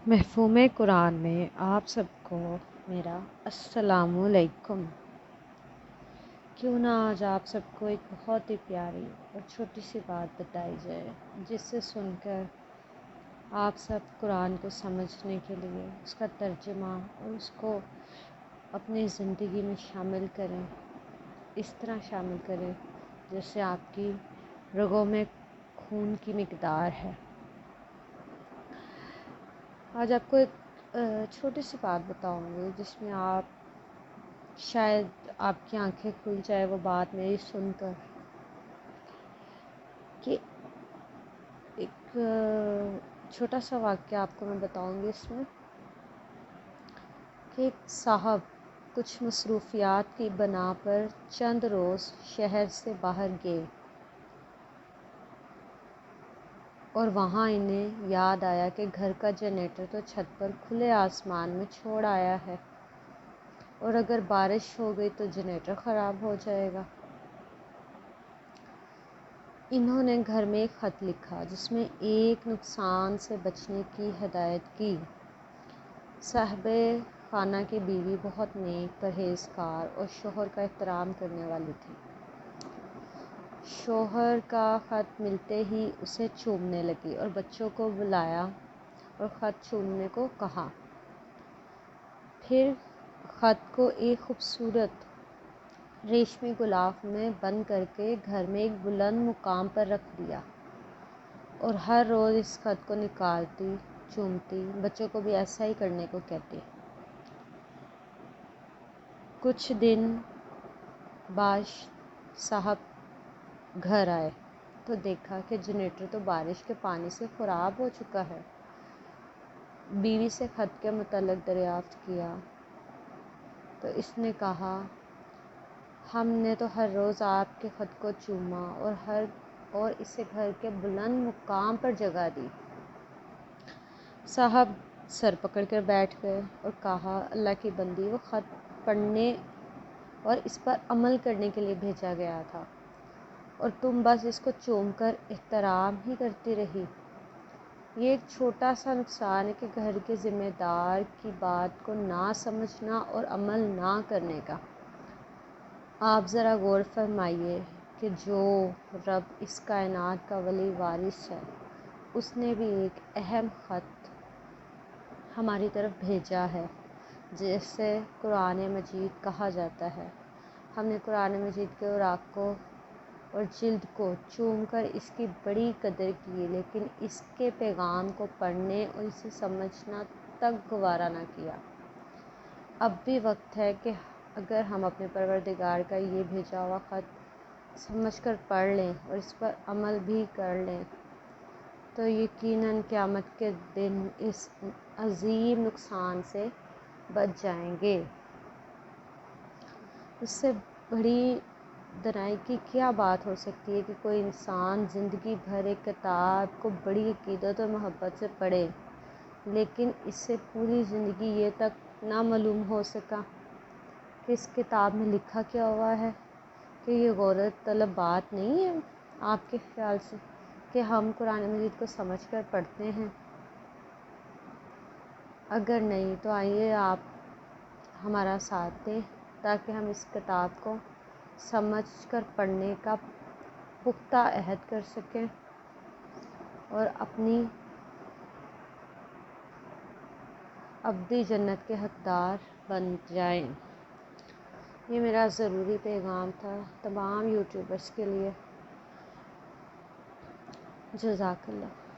مفہوم قرآن میں آپ سب کو میرا السلام علیکم۔ کیوں نہ آج آپ سب کو ایک بہت ہی پیاری اور چھوٹی سی بات بتائی جائے، جس سے سن کر آپ سب قرآن کو سمجھنے کے لیے اس کا ترجمہ اور اس کو اپنی زندگی میں شامل کریں، اس طرح شامل کریں جیسے آپ کی رگوں میں خون کی مقدار ہے۔ آج آپ کو ایک چھوٹی سی بات بتاؤں گی جس میں آپ شاید آپ کی آنکھیں کھل جائے وہ بات میری سن کر، کہ ایک چھوٹا سا واقعہ آپ کو میں بتاؤں گی اس میں، کہ ایک صاحب کچھ مصروفیات کی بنا پر چند روز شہر سے باہر گئے اور وہاں انہیں یاد آیا کہ گھر کا جنریٹر تو چھت پر کھلے آسمان میں چھوڑ آیا ہے اور اگر بارش ہو گئی تو جنریٹر خراب ہو جائے گا۔ انہوں نے گھر میں ایک خط لکھا جس میں ایک نقصان سے بچنے کی ہدایت کی۔ صاحب خانہ کی بیوی بہت نیک، پرہیزگار اور شوہر کا احترام کرنے والی تھی۔ شوہر کا خط ملتے ہی اسے چومنے لگی اور بچوں کو بلایا اور خط چومنے کو کہا۔ پھر خط کو ایک خوبصورت ریشمی غلاف میں بند کر کے گھر میں ایک بلند مقام پر رکھ دیا اور ہر روز اس خط کو نکالتی، چومتی، بچوں کو بھی ایسا ہی کرنے کو کہتی۔ کچھ دن بعد صاحب گھر آئے تو دیکھا کہ جنریٹر تو بارش کے پانی سے خراب ہو چکا ہے۔ بیوی سے خط کے متعلق دریافت کیا تو اس نے کہا، ہم نے تو ہر روز آپ کے خط کو چوما اور اسے گھر کے بلند مقام پر جگہ دی۔ صاحب سر پکڑ کر بیٹھ گئے اور کہا، اللہ کی بندی، وہ خط پڑھنے اور اس پر عمل کرنے کے لیے بھیجا گیا تھا اور تم بس اس کو چوم کر احترام ہی کرتی رہی۔ یہ ایک چھوٹا سا نقصان ہے کہ گھر کے ذمہ دار کی بات کو نہ سمجھنا اور عمل نہ کرنے کا۔ آپ ذرا غور فرمائیے کہ جو رب اس کائنات کا ولی وارث ہے، اس نے بھی ایک اہم خط ہماری طرف بھیجا ہے جسے قرآن مجید کہا جاتا ہے۔ ہم نے قرآن مجید کے اوراق کو اور جلد کو چوم کر اس کی بڑی قدر کی، لیکن اس کے پیغام کو پڑھنے اور اسے سمجھنا تک گوارا نہ کیا۔ اب بھی وقت ہے کہ اگر ہم اپنے پروردگار کا یہ بھیجا ہوا خط سمجھ کر پڑھ لیں اور اس پر عمل بھی کر لیں تو یقیناً قیامت کے دن اس عظیم نقصان سے بچ جائیں گے۔ اس سے بڑی دنائی کی کیا بات ہو سکتی ہے کہ کوئی انسان زندگی بھر ایک کتاب کو بڑی عقیدت اور محبت سے پڑھے، لیکن اس سے پوری زندگی یہ تک نہ معلوم ہو سکا کہ اس کتاب میں لکھا کیا ہوا ہے۔ کہ یہ غورت طلب بات نہیں ہے آپ کے خیال سے کہ ہم قرآن مجید کو سمجھ کر پڑھتے ہیں؟ اگر نہیں تو آئیے آپ ہمارا ساتھ دیں تاکہ ہم اس کتاب کو سمجھ کر پڑھنے کا پختہ عہد کر سکیں اور اپنی ابدی جنت کے حقدار بن جائیں۔ یہ میرا ضروری پیغام تھا تمام یوٹیوبرز کے لیے۔ جزاک اللہ۔